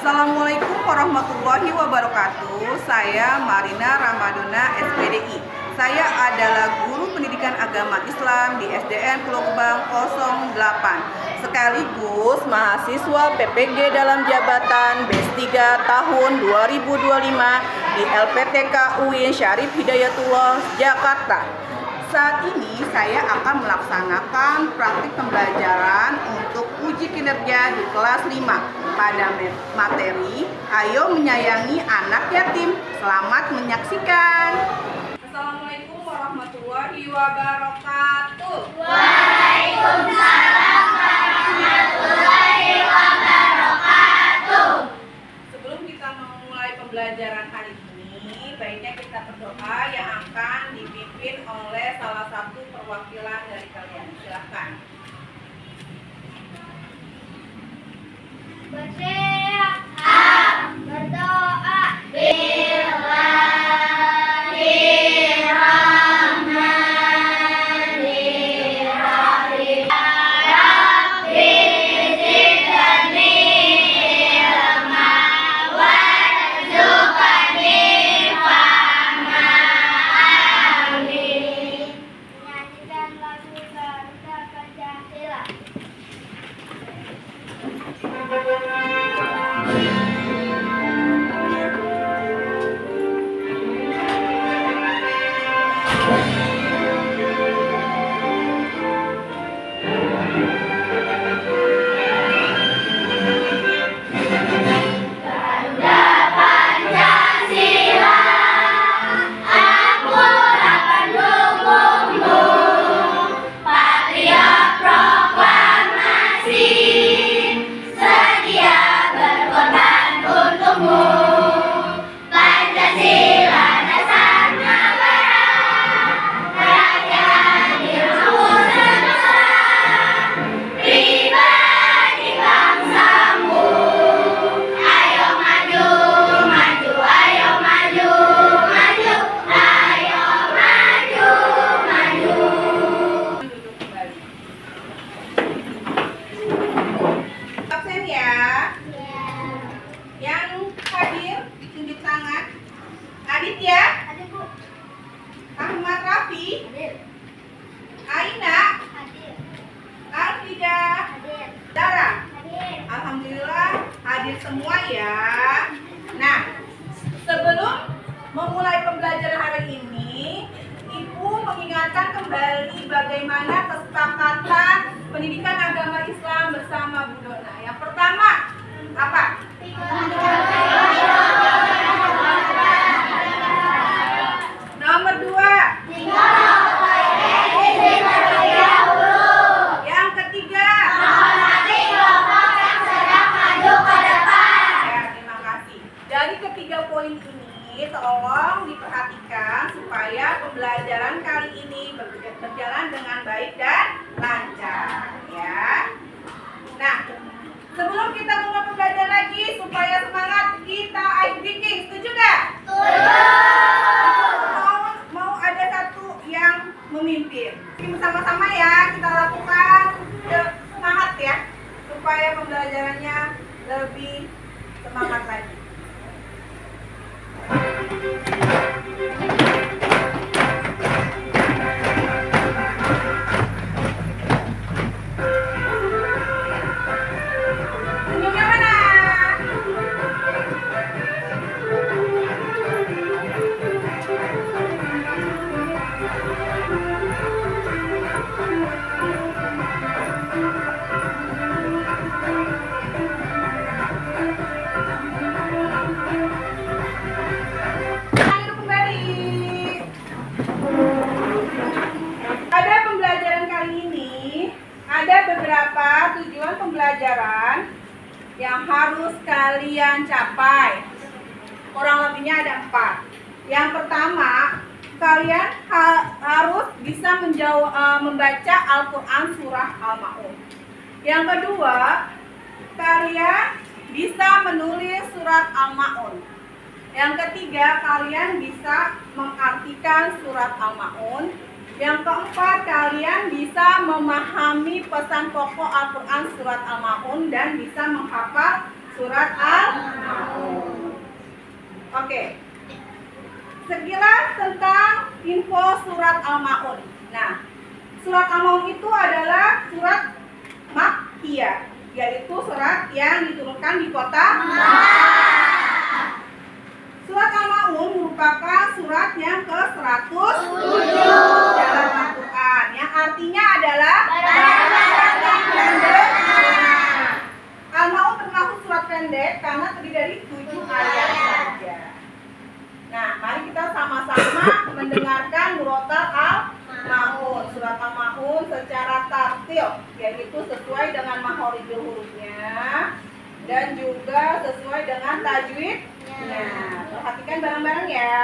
Assalamualaikum warahmatullahi wabarakatuh. Saya Marina Ramadona, SPDI. Saya adalah guru pendidikan agama Islam di SDN Pulau Gebang 08, sekaligus mahasiswa PPG dalam jabatan BES 3 tahun 2025 di LPTK UIN Syarif Hidayatullah, Jakarta. Saat ini saya akan melaksanakan praktik pembelajaran untuk uji kinerja di kelas 5 pada materi Ayo Menyayangi Anak Yatim. Selamat menyaksikan. Assalamualaikum warahmatullahi wabarakatuh. Waalaikumsalam warahmatullahi wabarakatuh. Sebelum kita memulai pembelajaran hari ini, baiknya kita berdoa yang akan dipimpin oleh salah satu perwakilan dari kalian. Silakan. Berteriak berdoa Bismillahirrahmanirrahim. Rabbi zidni ilma warzuqni fahma. Amin. Menyanyikan lagu Garuda Pancasila. Aditya, Ahmad Rafi, Aina, Alfida, Dara. Alhamdulillah hadir semua ya. Nah, sebelum memulai pembelajaran hari ini, Ibu mengingatkan kembali bagaimana kesepakatan pendidikan agama Islam bersama Bu Dona. Yang pertama, apa? Nomor 2. Yang ketiga. Ya, terima kasih. Dari ketiga poin ini, tolong diperhatikan supaya pembelajaran kali ini berjalan dengan baik dan lancar, ya. Nah, sebelum kita mulai pembelajaran lagi, supaya semangat, kita ice breaking. Setuju nggak? Mau ada satu yang memimpin. Bersama-sama ya, kita lakukan semangat ya, supaya pembelajarannya lebih semangat lagi. Senyumnya mana? Ayo kembali. Pada pembelajaran kali ini ada beberapa tujuan pembelajaran yang harus kalian capai. Kurang lebihnya ada 4. Yang pertama, kalian harus bisa membaca Al-Quran surah Al-Ma'un. Yang kedua, kalian bisa menulis surat Al-Ma'un. Yang ketiga, kalian bisa mengartikan surat Al-Ma'un. Yang keempat, kalian bisa memahami pesan pokok Al-Quran surat Al-Ma'un dan bisa menghafal surat Al-Ma'un. Oke. Sekilas tentang info surat Al-Ma'un. Nah, surat Al-Ma'un itu adalah surat Makkiyah, yaitu surat yang diturunkan di kota Makkah. Surat Al-Ma'un merupakan surat yang ke-107 dalam Al-Quran, yang artinya adalah barang-barang dan berguna. Al-Ma'un termasuk surat pendek karena terdiri dari 7 ayat saja. Nah, mari kita sama-sama mendengarkan murotal Al-Ma'un, surat Al-Ma'un secara tartil, yaitu sesuai dengan makhorijul hurufnya dan juga sesuai dengan tajwidnya. Perhatikan bareng-bareng ya.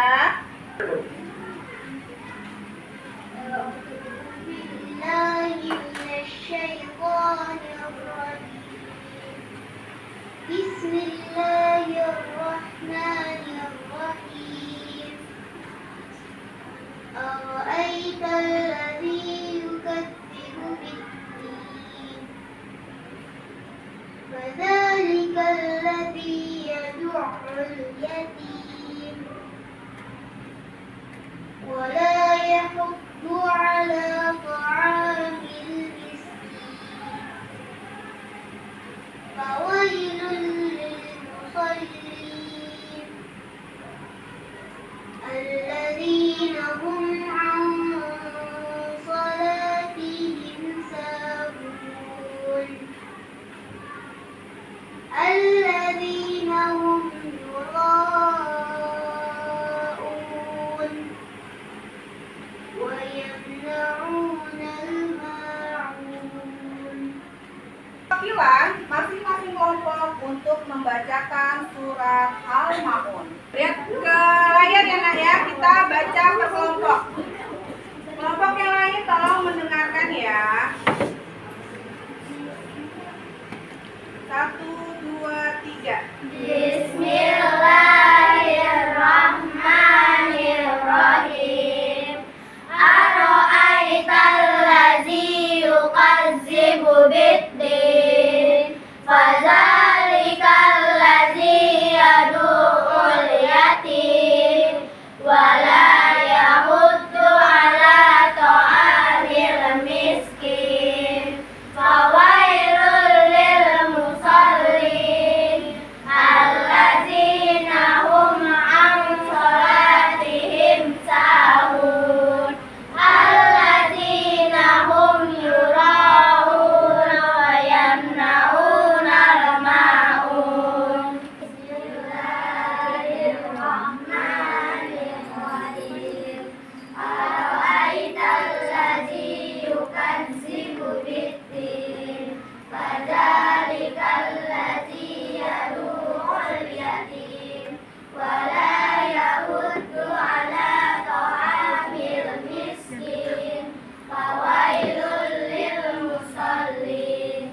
Bismillahirrahmanirrahim. Ara'aital ladzi yukadzibu bid-din. Fadzalikal ladzi yad'ul yatim. Wa la yahuddu 'ala ta'amil miskin. Fawailul lil musallin. Alladzina hum 'an salatihim sahun. Alladzina hum yura'un wa yamna'una al-ma'un. Perwakilan masing-masing kelompok untuk membacakan surat Al-Ma'un. Lihat ke layar ya nak ya, kita baca per kelompok. Kelompok yang lain tolong mendengarkan ya. 1, 2, 3. Bismillahirrahmanirrahim. Ara'aital ladzi yukadzibu bid-din. Fadzalikal ladzi yad'ul yatim wa la yahuddu 'ala ta'amil miskin. Fawailul lil musallin. Alladzina hum 'an salatihim sahun. Alladzina hum yura'un wa yamna'una al-ma'un. Bismillahirrahmanirrahim. Ara'aital ladzi yukadzibu bid-din. Fadzalikal ladzi yad'ul yatim wa la yahuddu 'ala ta'amil miskin. Fawailul lil musallin.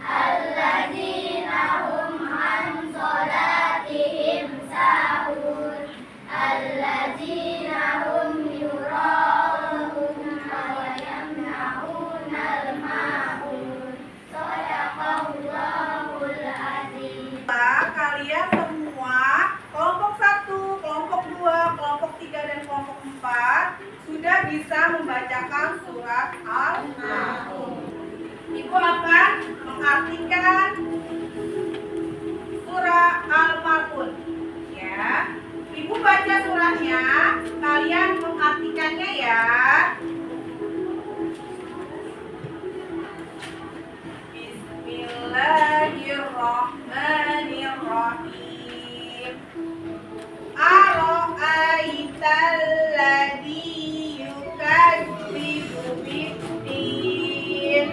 Alladzina hum 'an salatihim sahun. Alladzina hum yura'un wa yamna'una al-ma'un. Shadaqallahul azim. Kalian semua kelompok 1, kelompok 2, kelompok 3 dan kelompok 4 sudah bisa membacakan surat Al-Ma'un. Ibu akan mengartikan surah Al-Ma'un ya. Ibu baca surahnya, kalian mengartikannya ya. Bismillahirrahmanirrahim. Ara'aital ladzi yukadzibu bid-din.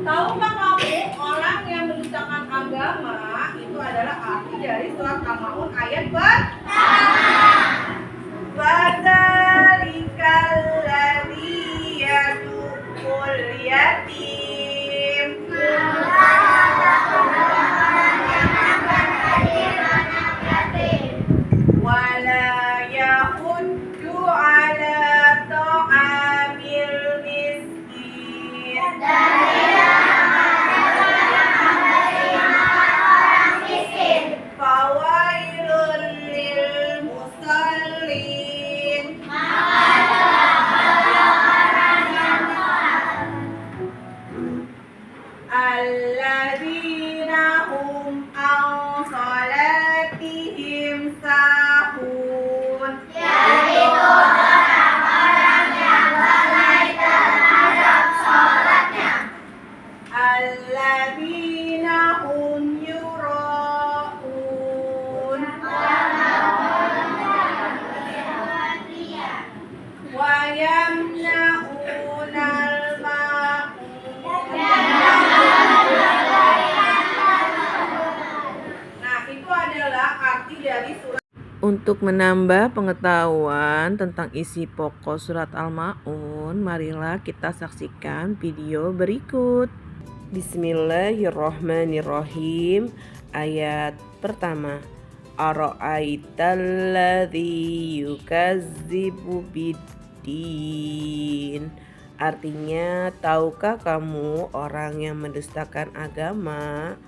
Tahukah kamu orang yang mendustakan agama itu adalah arti dari surat Al-Ma'un ayat pertama. Fadzalikal ladzi yad'ul yatim. Untuk menambah pengetahuan tentang isi pokok surat Al-Ma'un, marilah kita saksikan video berikut. Bismillahirrahmanirrahim. Ayat pertama. Ara'aitalladzi yukazzibu biddin. Artinya, tahukah kamu orang yang mendustakan agama?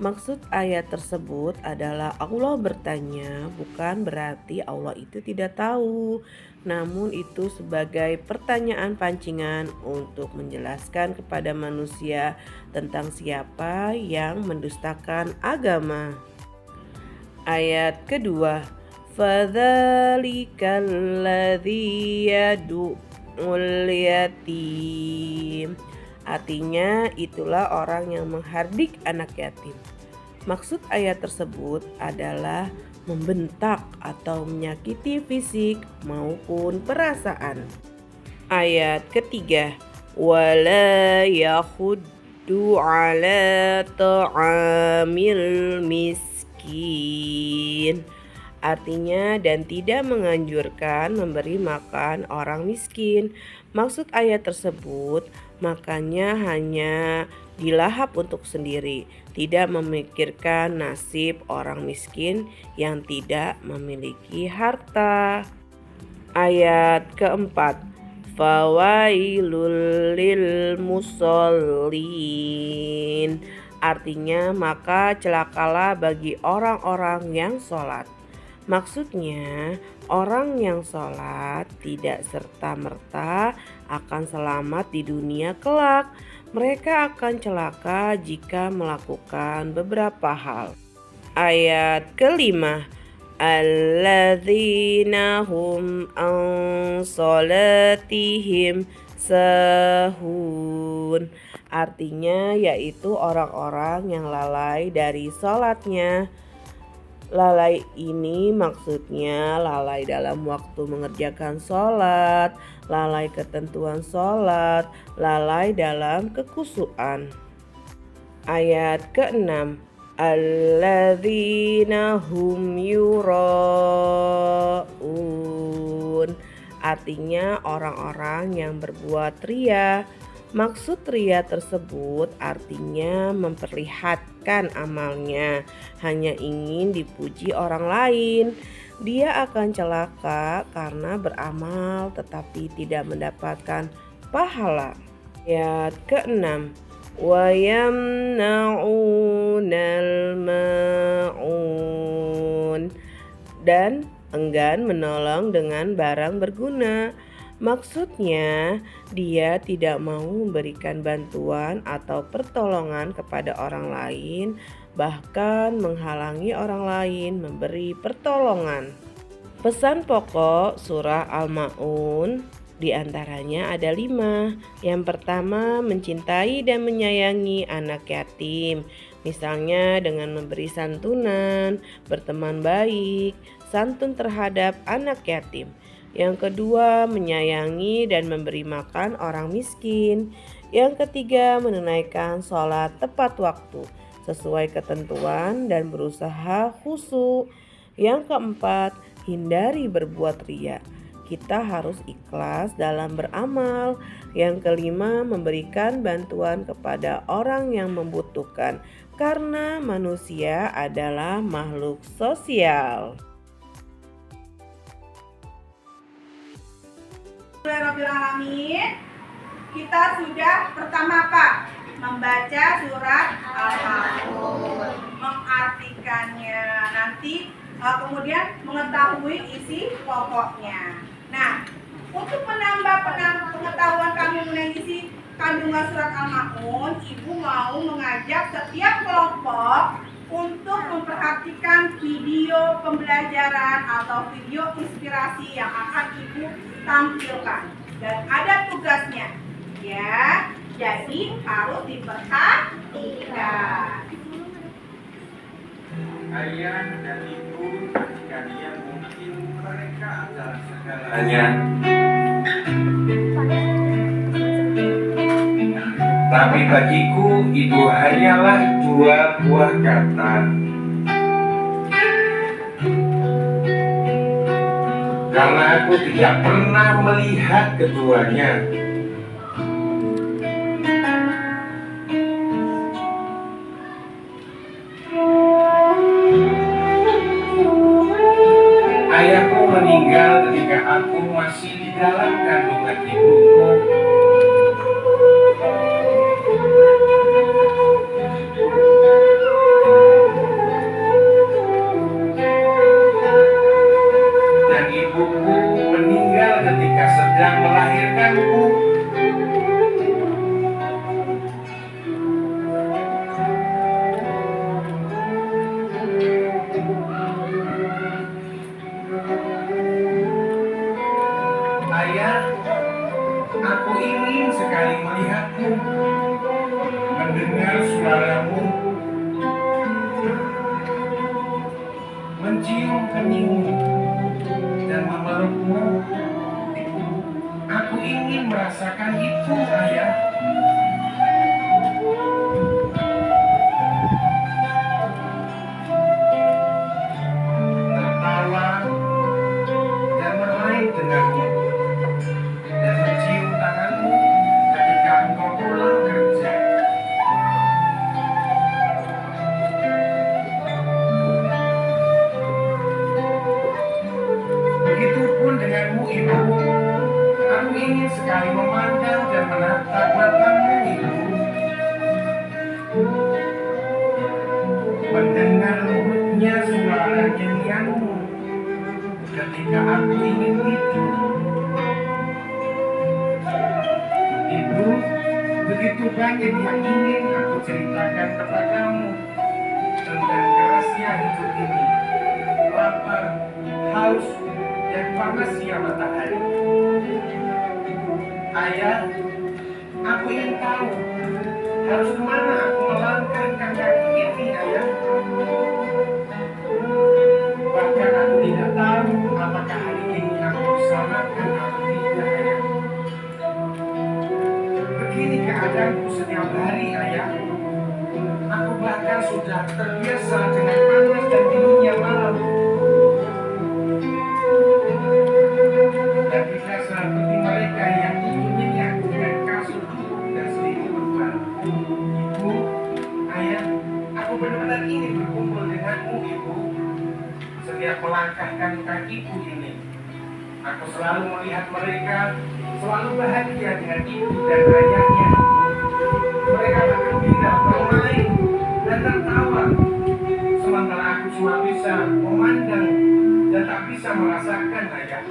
Maksud ayat tersebut adalah Allah bertanya, bukan berarti Allah itu tidak tahu. Namun itu sebagai pertanyaan pancingan untuk menjelaskan kepada manusia tentang siapa yang mendustakan agama. Ayat kedua, fadzalikal ladzi yad'ul yatim. Artinya, itulah orang yang menghardik anak yatim. Maksud ayat tersebut adalah membentak atau menyakiti fisik maupun perasaan. Ayat ketiga, wala yakhuddu ala ta'amil miskin. Artinya, dan tidak menganjurkan memberi makan orang miskin. Maksud ayat tersebut, makanya hanya dilahap untuk sendiri, tidak memikirkan nasib orang miskin yang tidak memiliki harta. Ayat keempat, fawailul lil musallin. Artinya, maka celakalah bagi orang-orang yang sholat. Maksudnya, orang yang sholat tidak serta-merta akan selamat di dunia kelak. Mereka akan celaka jika melakukan beberapa hal. Ayat kelima, alladzina hum an sholatihim sahun. Artinya, yaitu orang-orang yang lalai dari sholatnya. Lalai ini maksudnya lalai dalam waktu mengerjakan sholat, lalai ketentuan sholat, lalai dalam kekhusyuan. Ayat ke-6, alladzina hum yura'un. Artinya orang-orang yang berbuat ria. Maksud ria tersebut artinya memperlihatkan amalnya, hanya ingin dipuji orang lain. Dia akan celaka karena beramal tetapi tidak mendapatkan pahala. Ayat ke-6, wa yamna'unal ma'un. Dan enggan menolong dengan barang berguna. Maksudnya, dia tidak mau memberikan bantuan atau pertolongan kepada orang lain, bahkan menghalangi orang lain memberi pertolongan. Pesan pokok surah Al-Ma'un diantaranya ada 5. Yang pertama, mencintai dan menyayangi anak yatim. Misalnya dengan memberi santunan, berteman baik, santun terhadap anak yatim. Yang kedua, menyayangi dan memberi makan orang miskin. Yang ketiga, menunaikan sholat tepat waktu sesuai ketentuan dan berusaha khusyuk. Yang keempat, hindari berbuat riya. Kita harus ikhlas dalam beramal. Yang kelima, memberikan bantuan kepada orang yang membutuhkan, karena manusia adalah makhluk sosial. Bismillahirrahmanirrahim. Kita sudah pertama apa? Membaca surat Al-Ma'un, mengartikannya, nanti kemudian mengetahui isi pokoknya. Nah, untuk menambah pengetahuan kami mengenai isi kandungan surat Al-Ma'un, Ibu mau mengajak setiap kelompok untuk memperhatikan video pembelajaran atau video inspirasi yang akan Ibu tampilkan, dan ada tugasnya ya, jadi harus diperhatikan. Ayah dan ibu sekalian, mungkin mereka adalah segalanya, tapi bagiku itu hanyalah 2 buah kata. karena aku tidak pernah melihat keduanya. Ayahku meninggal ketika aku masih di dalam kandungan ibuku. Dan ibuku meninggal ketika sedang melahirkanku. Ayah, aku ingin sekali melihatmu, mendengar suaramu, mencium keningmu, dan memelukmu. Aku ingin merasakan itu, Ayah. Tertawa dan bermain denganmu, dan mencium tanganmu ketika engkau pulang kerja. Begitupun denganmu, Ibu. Aku ingin sekali memandang dan menatap matamu, Ibu. Mendengar lembutnya suara nyanyianmu ketika aku ingin tidur. Ibu, begitu banyak yang ingin aku ceritakan kepadamu tentang kerasnya hidup ini, lapar, haus, dan panasnya matahari. Ayah, aku ingin tahu harus kemana aku melangkahkan kaki ini, Ayah. Bahkan aku tidak tahu apakah hari ini aku bisa makan atau tidak, Ayah. Begini keadaanku setiap hari, Ayah. Aku bahkan sudah terbiasa dengan panas dan dinginnya malam. Dan bisa seperti mereka yang tidurnya dengan kasur dan selimut tebal. Ibu, Ayah, aku benar-benar ingin berkumpul denganmu, Ibu. Setiap melangkahkan kakiku ini, aku selalu melihat mereka selalu bahagia dengan ibu dan ayahnya. Mereka bergembira, bermain, dan tertawa. Sementara aku cuma bisa memandang dan tak bisa merasakan, Ayah.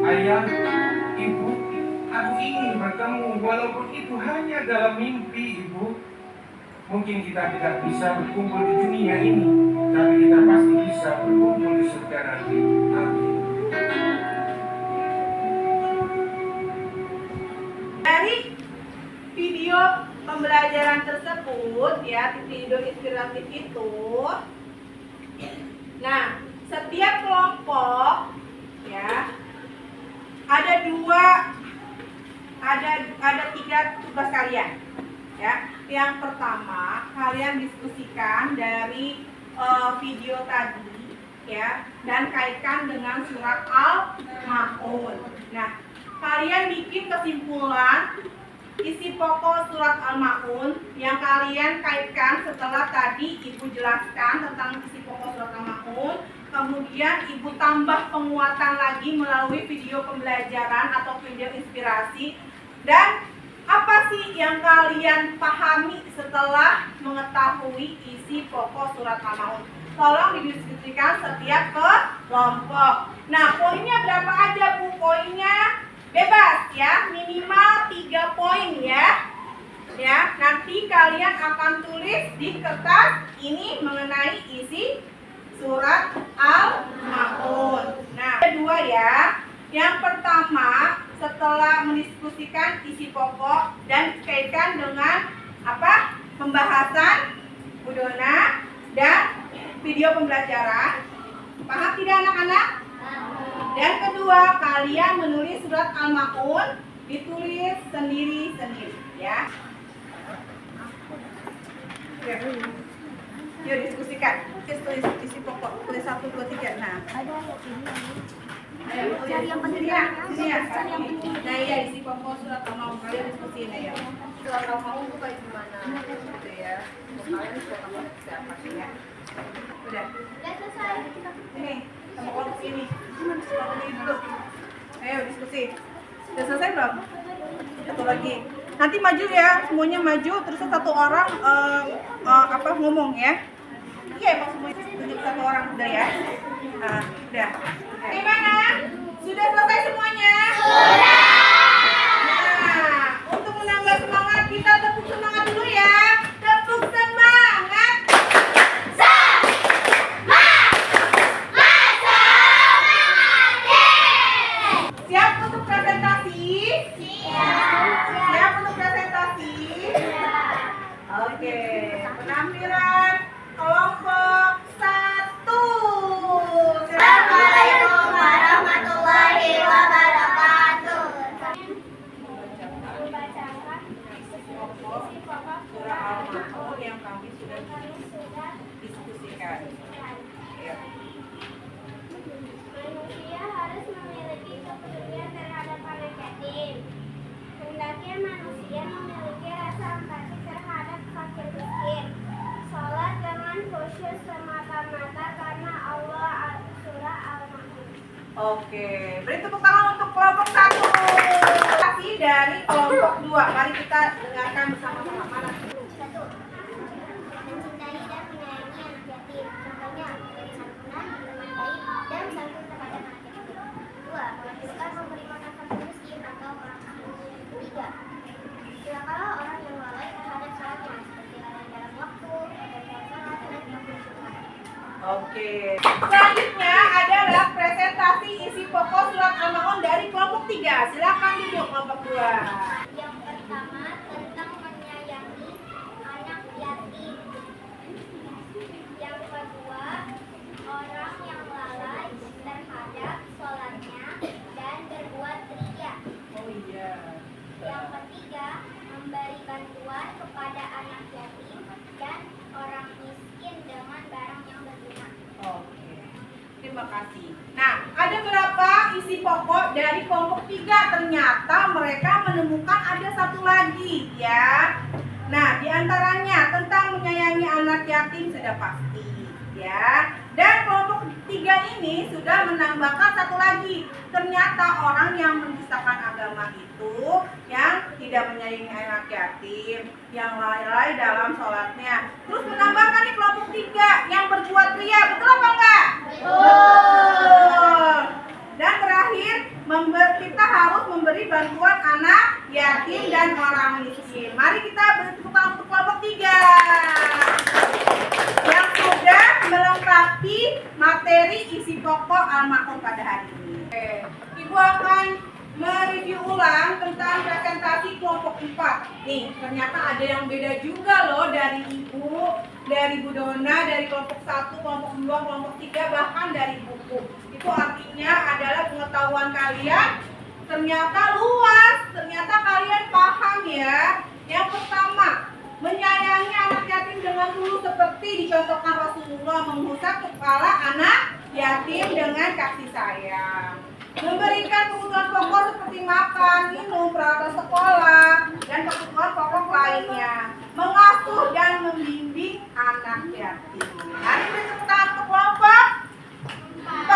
Ayah, Ibu, aku ingin bertemu walaupun itu hanya dalam mimpi, Ibu. Mungkin kita tidak bisa berkumpul di dunia ini, tapi kita pasti bisa berkumpul di surga nanti. Amin. Dari video pembelajaran tersebut ya, video inspiratif itu, nah setiap kelompok ya ada tiga tugas kalian ya. Yang pertama, kalian diskusikan dari video tadi ya, dan kaitkan dengan surat Al-Ma'un. Nah, kalian bikin kesimpulan isi pokok surat Al-Ma'un yang kalian kaitkan setelah tadi Ibu jelaskan tentang isi pokok surat Al-Ma'un. Kemudian Ibu tambah penguatan lagi melalui video pembelajaran atau video inspirasi. Dan apa sih yang kalian pahami setelah mengetahui isi pokok surat Al-Ma'un? Tolong didiskusikan setiap kelompok. Nah, poinnya berapa aja, Bu? Poinnya bebas ya, minimal 3 poin ya. Ya, nanti kalian akan tulis di kertas ini mengenai isi surat Al-Ma'un. Nah, ada dua ya. Yang pertama, setelah mendiskusikan isi pokok dan kaitkan dengan apa? Pembahasan Bu Dona dan video pembelajaran. Paham tidak anak-anak? Dan kedua, kalian menulis surat Al-Ma'un, ditulis sendiri-sendiri ya. Yuk diskusikan. Tulis isi pokok, tulis 1, 2, 3. Nah, Ayo, Cari yang penting. sini ya, sini ya. Cari yang penting. Nah iya, isi pokok surat Al-Maun kalian diskusiin aja. Surat Al-Maun itu kayak gimana gitu ya. Kalian surat apa siapa sih ya? Udah. Udah selesai. Ini sama kelompok ini. Kelompok ini dulu. Ayo diskusi. Udah selesai belum? Satu lagi. Nanti maju ya, semuanya maju. Terus satu orang ngomong ya. Iya emang semuanya tunjuk satu orang udah ya. Nah, udah. Gimana? Sudah selesai semuanya? Sudah. Nah, untuk menambah semangat kita tepuk semangat dulu ya. Tepuk semangat. Siap untuk presentasi? Siap untuk presentasi? Oke, penampilan kelompok 1. Assalamualaikum warahmatullahi wabarakatuh. Membacakan isi pokok Surah Al-Maun yang kami sudah diskusikan. Ya. Manusia harus memiliki kepedulian terhadap anak yatim. Hendaknya manusia memiliki rasa empati terhadap fakir miskin. Sholat dengan khusyuk semata-mata karena Allah. Surah Al-Maun. Oke, beri tepuk tangan untuk kelompok 1. Kasih dari kelompok 2. Mari kita dengarkan bersama-sama. Mana? 1. Mencintai dan menyayangi anak yatim. Contohnya, memberi santunan, berteman baik, dan santun terhadap anak yatim. 2. Melakukan memberi makan fakir miskin atau orang kafir. 3. Celakalah orang yang lalai terhadap sholatnya, seperti lalai dalam waktu, dan sholat dan melakukan. Oke. Selanjutnya adalah presentasi isi pokok surat Al-Maun dari kelompok 3. Silakan duduk kelompok 2. Yang pertama tentang menyayangi anak yatim. Yang kedua, orang yang lalai terhadap sholatnya dan berbuat ria. Oh iya. Yang ketiga, memberi bantuan kepada anak yatim dan orang miskin dengan barang yang berguna. Oke. Terima kasih. Nah, ada berapa isi pokok dari kelompok 3? Ternyata mereka menemukan ada satu lagi ya. Nah, diantaranya tentang menyayangi anak yatim sudah pasti ya. Dan kelompok 3 ini sudah menambahkan satu lagi. Ternyata orang yang menistakan agama itu yang tidak menyayangi anak yatim, yang lalai dalam sholatnya. Terus menambahkan nih kelompok 3 yang berbuat ria, betul apa enggak? Betul. Dan terakhir, kita harus memberi bantuan anak yatim dan orang miskin. Mari kita beri tepuk tangan untuk kelompok 3 yang sudah melengkapi materi isi pokok Al-Maun pada hari ini. Oke, Ibu akan mereview ulang tentang presentasi kelompok 4. Nih, ternyata ada yang beda juga loh dari Ibu, dari Bu Dona, dari kelompok 1, kelompok 2, kelompok 3, bahkan dari buku. Itu artinya adalah pengetahuan kalian ternyata luas, ternyata kalian paham ya. Yang pertama, menyayangi anak yatim dengan tulus seperti dicontohkan Rasulullah mengusap kepala anak yatim dengan kasih sayang. Memberikan kebutuhan pokok seperti makan, minum, peralatan sekolah, dan kebutuhan pokok lainnya. Mengasuh dan membimbing anak yatim. Mari kita tepuk tangan untuk kelompok 4.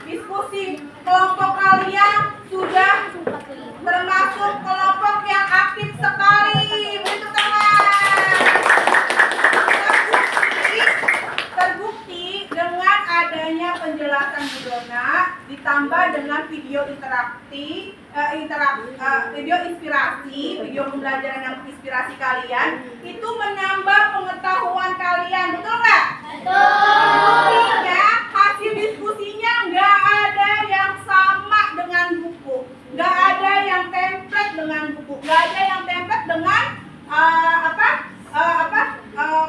Diskusi kelompok kalian sudah termasuk kelompok yang aktif sekali. Beri tepuk tangan. Terbukti dengan adanya penjelasan Bu Dona ditambah dengan video video inspirasi, video pembelajaran yang menginspirasi kalian, itu menambah pengetahuan kalian, betul nggak? Betul. Buktinya hasil diskusinya nggak ada yang sama dengan buku, nggak ada yang template dengan buku, nggak ada yang template dengan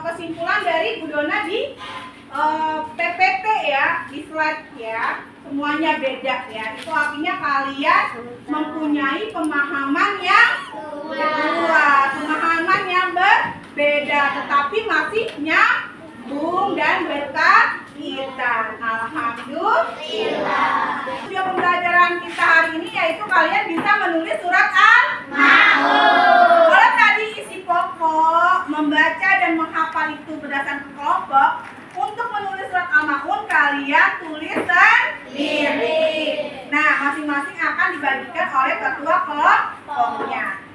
kesimpulan dari Bu Dona di PPT ya, di slide ya, semuanya beda ya. Itu artinya kalian mempunyai pemahaman yang luas, pemahaman yang berbeda, tetapi masih nyambung dan kita. Alhamdulillah. Video pembelajaran kita hari ini yaitu kalian bisa menulis surat Al-Maun. Kalau tadi isi pokok, membaca dan menghafal itu berdasarkan kelompok, untuk menulis surat Al-Maun kalian tulis sendiri. Nah, masing-masing akan dibagikan oleh ketua kelompoknya.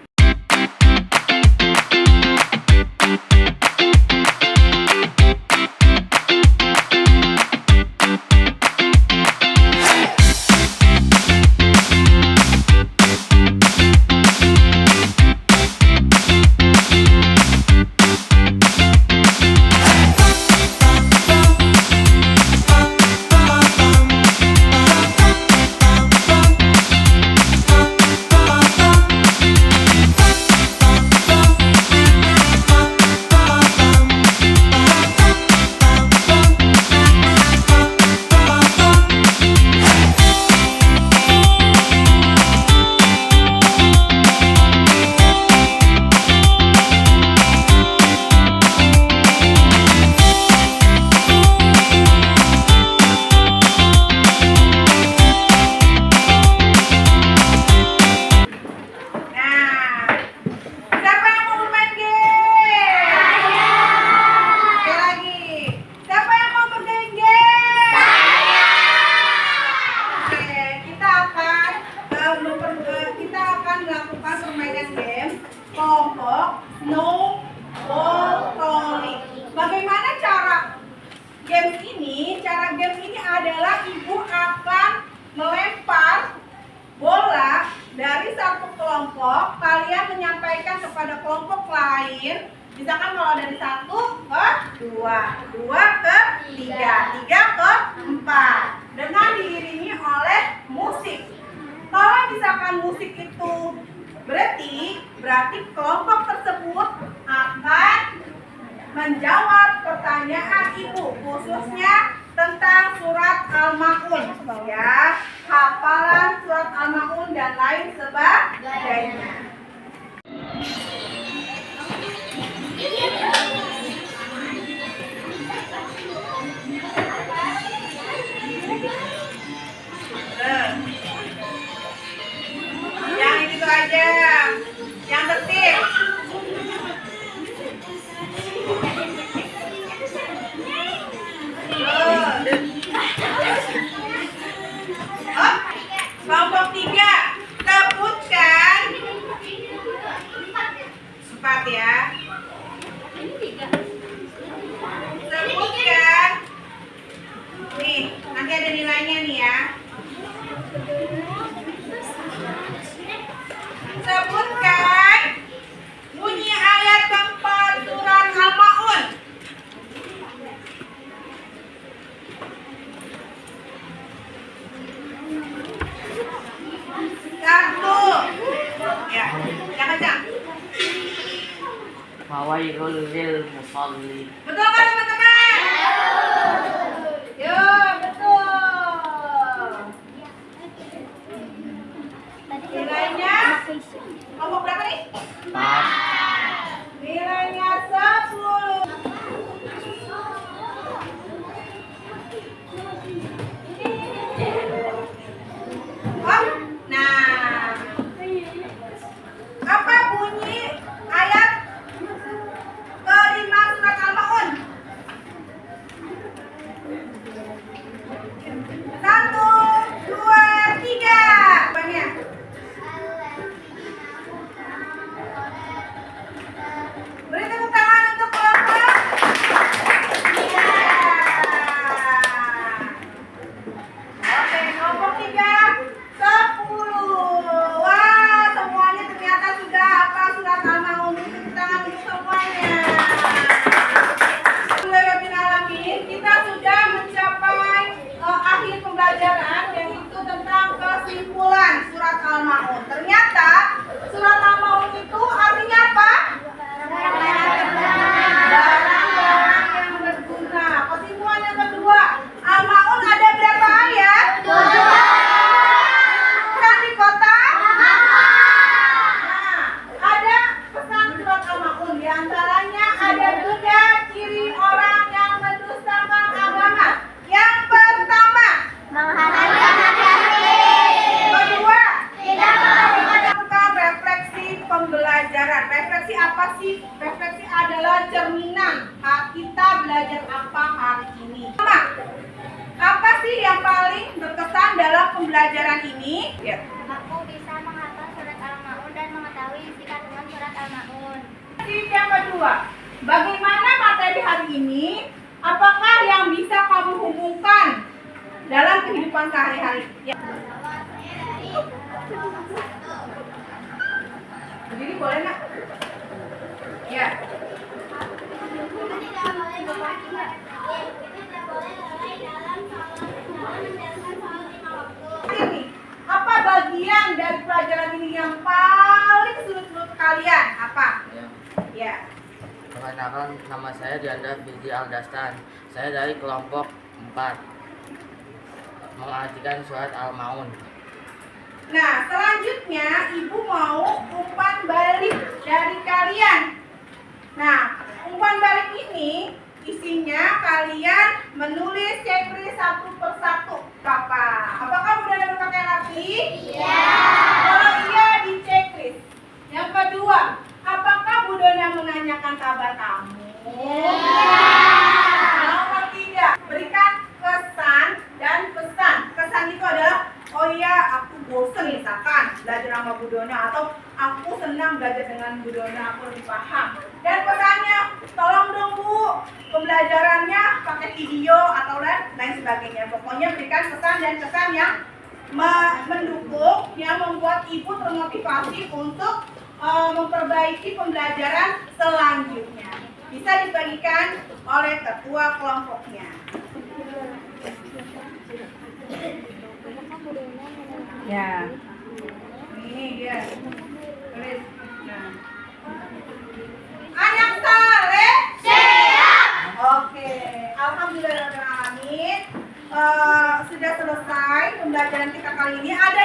Kelompok snowballing. Bagaimana cara game ini? Cara game ini adalah ibu akan melempar bola dari satu kelompok. Kalian menyampaikan kepada kelompok lain. Misalkan kalau dari 1 ke 2, 2 ke 3, 3 ke 4. Dengan diiringi oleh musik. Kalau misalkan musik itu berarti kelompok tersebut akan menjawab pertanyaan ibu, khususnya tentang surat Al-Maun, ya, hafalan surat Al-Maun dan lain sebagainya. Yang itu aja, yang tertib. Kelompok 3, sebutkan 4 ya. Sebutkan. Nih, nanti ada nilainya nih ya. Sebutkan bunyi ayat keempat surat Al-Maun. Satu. Ya, yang kencang. Fawailul lil musallin. Betul kan teman-teman? Yo, betul. Nilainya kelompok berapa nih? Nilainya 10. Oh, nah, apa bunyi ayat kelima surat Al-Maun? 1, 2, 3. Banyak. sih yang paling berkesan dalam pembelajaran ini? Ya. Aku bisa menghafal surat Al-Maun dan mengetahui isi kandungan surat Al-Maun. Yang kedua, bagaimana materi hari ini? Apakah yang bisa kamu hubungkan dalam kehidupan sehari-hari? Ya. Berdiri boleh nak? Ya. Ini, apa bagian dari pelajaran ini yang paling sulit menurut kalian? Apa? Ya. Perkenalkan, nama saya Dianda Fizi Aldastan. Saya dari kelompok 4 mengartikan surat Al-Maun. Nah, selanjutnya Ibu mau umpan balik dari kalian. Nah, umpan balik ini isinya kalian menulis checklist satu persatu. Apakah Budona berpakaian rapi? Iya. Kalau iya, di checklist. Yang kedua, apakah Budona menanyakan kabar kamu? Iya. Nomor 3, berikan kesan dan pesan. Kesan itu adalah, oh iya, aku bosen misalkan belajar sama Budona, atau aku senang belajar dengan Budona, aku lebih paham. Dan pesannya, tolong dong Bu, pembelajarannya pakai video atau lain sebagainya. Pokoknya berikan pesan dan kesan yang mendukung, yang membuat Ibu termotivasi untuk memperbaiki pembelajaran selanjutnya. Bisa dibagikan oleh ketua kelompoknya. Ya, ini dia. Tulis. Nah. Anak saleh siap. Oke, alhamdulillahirobbilalamin. Sudah selesai pembelajaran kita kali ini. Ada